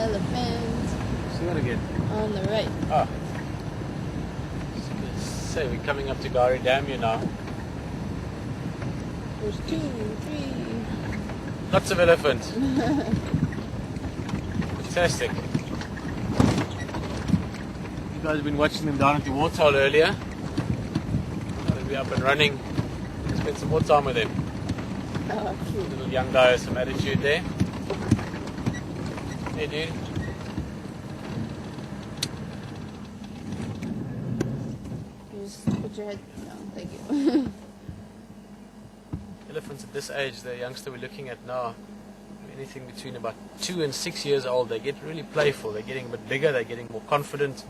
elephant. See that again? On the right. Oh. So we're coming up to Gari Dam here now. There's 2, 3. Lots of elephants. Fantastic. You guys have been watching them down at the waterhole earlier. Now that we're up and running, spend some more time with them. Oh, cute. Little young guy has some attitude there. Hey dude. Just put your head down. Thank you. Elephants at this age, the youngster we're looking at now, anything between about 2 and 6 years old, they get really playful. They're getting a bit bigger, they're getting more confident.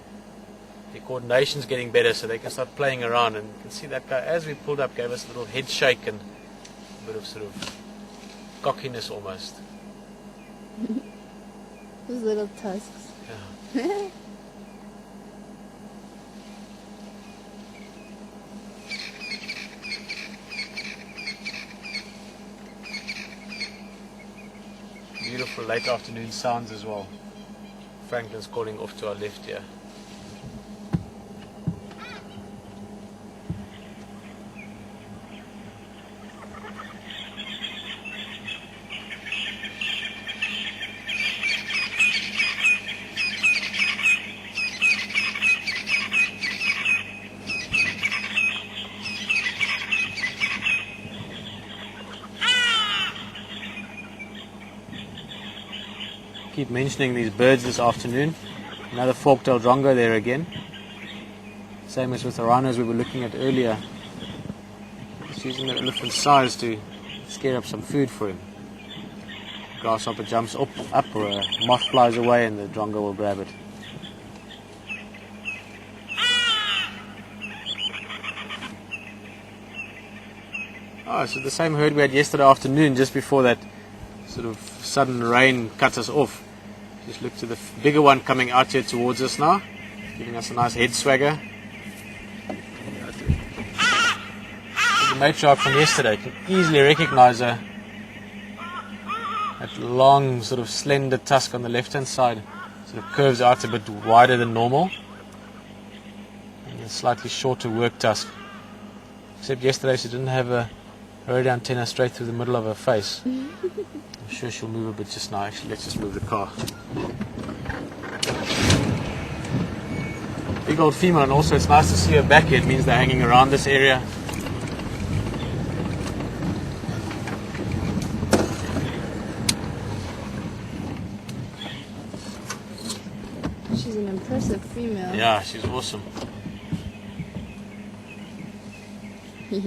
Their coordination's getting better, so they can start playing around. And you can see that guy, as we pulled up, gave us a little head shake and a bit of sort of cockiness almost. Those little tusks. Yeah. Beautiful late afternoon sounds as well. Franklin's calling off to our left here. Keep mentioning these birds this afternoon. Another fork-tailed drongo there again. Same as with the rhinos we were looking at earlier. Just using the elephant's size to scare up some food for him. Grasshopper jumps up or a moth flies away and the drongo will grab it. Oh, so the same herd we had yesterday afternoon, just before that sort of sudden rain cut us off. Just look to the bigger one coming out here towards us now, giving us a nice head swagger. The matriarch from yesterday can easily recognize her. That long, sort of slender tusk on the left-hand side sort of curves out a bit wider than normal. And a slightly shorter work tusk. Except yesterday she didn't have a rodeo antenna straight through the middle of her face. I'm sure she'll move a bit just now. Actually, let's just move the car. Big old female, and also it's nice to see her back here. It means they're hanging around this area. She's an impressive female. Yeah, she's awesome. A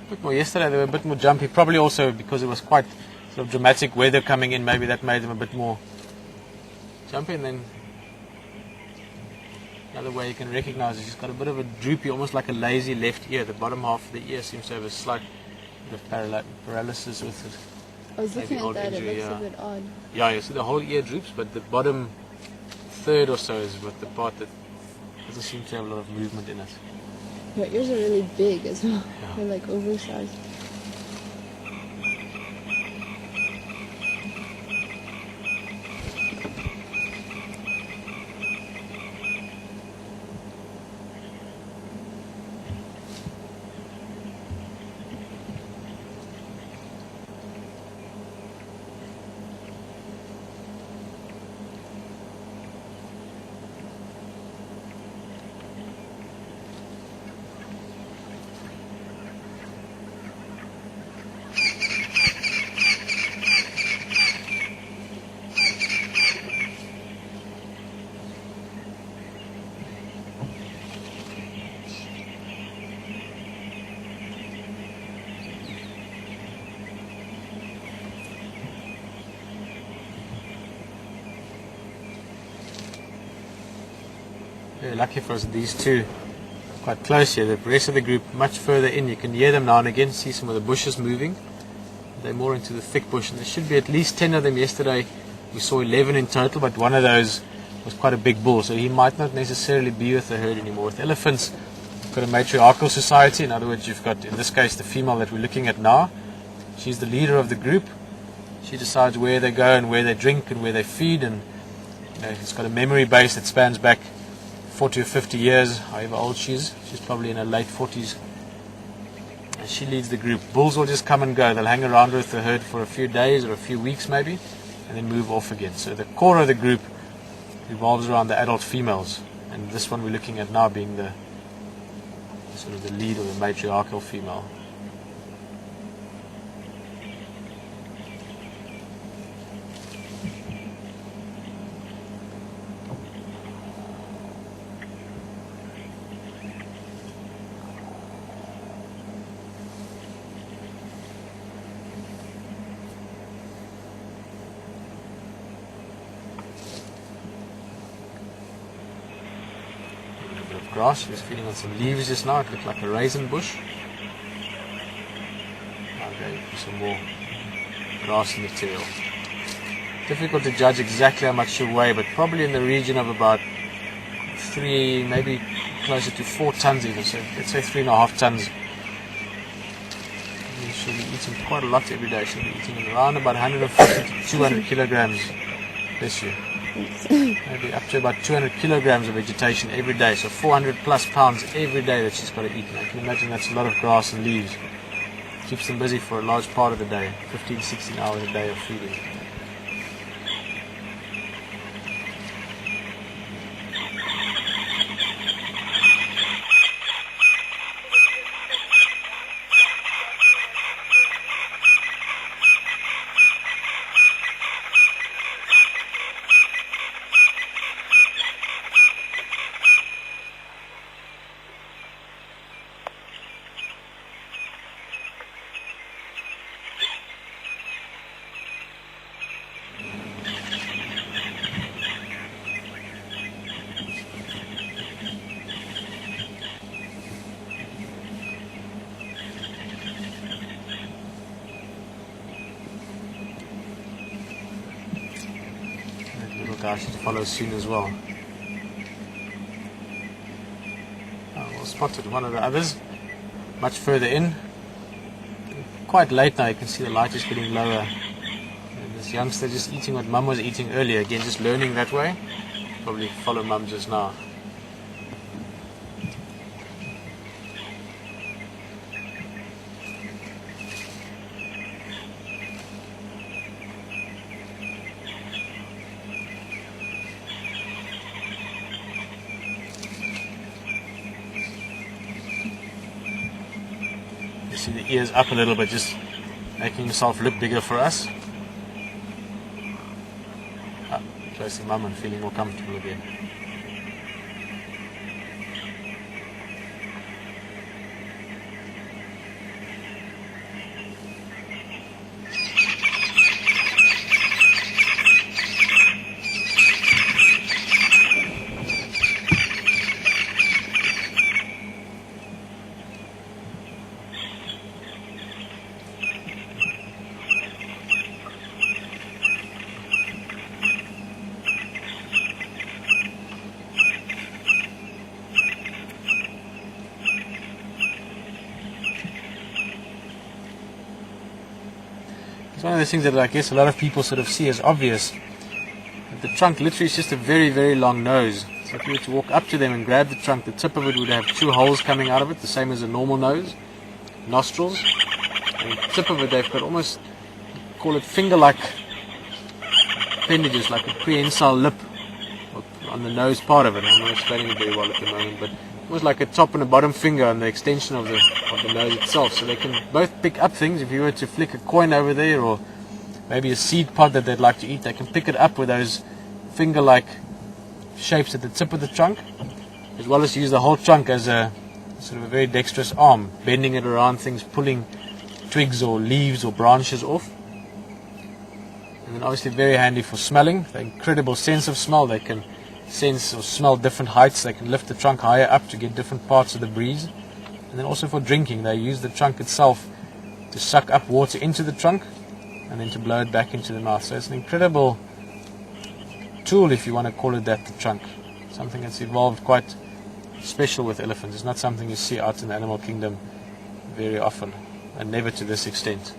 bit more yesterday, they were a bit more jumpy. Probably also because it was quite sort of dramatic weather coming in. Maybe that made them a bit more jumpy. And then another way you can recognize it, she's got a bit of a droopy, almost like a lazy left ear. The bottom half of the ear seems to have a slight bit of paralysis with it. I was looking Maybe at that, injury, it looks a bit odd. Yeah, you see the whole ear droops, but the bottom third or so is with the part that doesn't seem to have a lot of movement in it. Your ears are really big as well. Yeah. They're like oversized. Yeah, lucky for us, these two quite close here. The rest of the group much further in. You can hear them now and again, see some of the bushes moving. They're more into the thick bush, and there should be at least 10 of them yesterday. We saw 11 in total, but one of those was quite a big bull, so he might not necessarily be with the herd anymore. With elephants, you've got a matriarchal society. In other words, you've got, in this case, the female that we're looking at now. She's the leader of the group. She decides where they go and where they drink and where they feed, and It's got a memory base that spans back 40 or 50 years, however old she is. She's probably in her late 40s. And she leads the group. Bulls will just come and go. They'll hang around with the herd for a few days or a few weeks maybe, and then move off again. So the core of the group revolves around the adult females. And this one we're looking at now being the sort of the lead or the matriarchal female. Grass. She was feeding on some leaves just now. It looked like a raisin bush. Okay, some more grass material. Difficult to judge exactly how much she'll weigh, but probably in the region of about 3, maybe closer to 4 tons even. So let's say 3.5 tons. She'll be eating quite a lot every day. She'll be eating around about 150 to 200 kilograms this year. Maybe up to about 200 kilograms of vegetation every day, so 400 plus pounds every day that she's got to eat. And I can imagine that's a lot of grass and leaves. Keeps them busy for a large part of the day, 15, 16 hours a day of feeding. Guy should follow soon as well. Oh, well spotted one of the others, much further in. Quite late now, you can see the light is getting lower. And this youngster just eating what mum was eating earlier, again just learning that way. Probably follow mum just now. See the ears up a little bit, just making himself look bigger for us. Close to mum and feeling more comfortable again. It's one of those things that I guess a lot of people sort of see as obvious. But the trunk literally is just a very, very long nose. So if you were to walk up to them and grab the trunk, the tip of it would have 2 holes coming out of it, the same as a normal nose. Nostrils. And the tip of it, they've got almost, call it finger-like appendages, like a prehensile lip on the nose part of it. I'm not explaining it very well at the moment, but almost like a top and a bottom finger on the extension of the nose itself. So they can both pick up things. If you were to flick a coin over there, or maybe a seed pod that they'd like to eat, they can pick it up with those finger-like shapes at the tip of the trunk, as well as use the whole trunk as a sort of a very dexterous arm, bending it around things, pulling twigs or leaves or branches off. And then obviously very handy for smelling. The incredible sense of smell. They can sense or smell different heights. They can lift the trunk higher up to get different parts of the breeze. And then also for drinking, they use the trunk itself to suck up water into the trunk and then to blow it back into the mouth. So it's an incredible tool, if you want to call it that, the trunk. Something that's evolved quite special with elephants. It's not something you see out in the animal kingdom very often, and never to this extent.